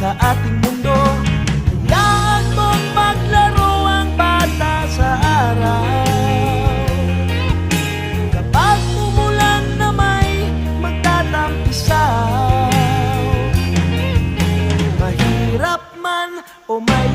sa ating mundo. Hayaan mong maglaro ang bata sa araw. Kapag umulan na may magtatampisaw, mahirap man o may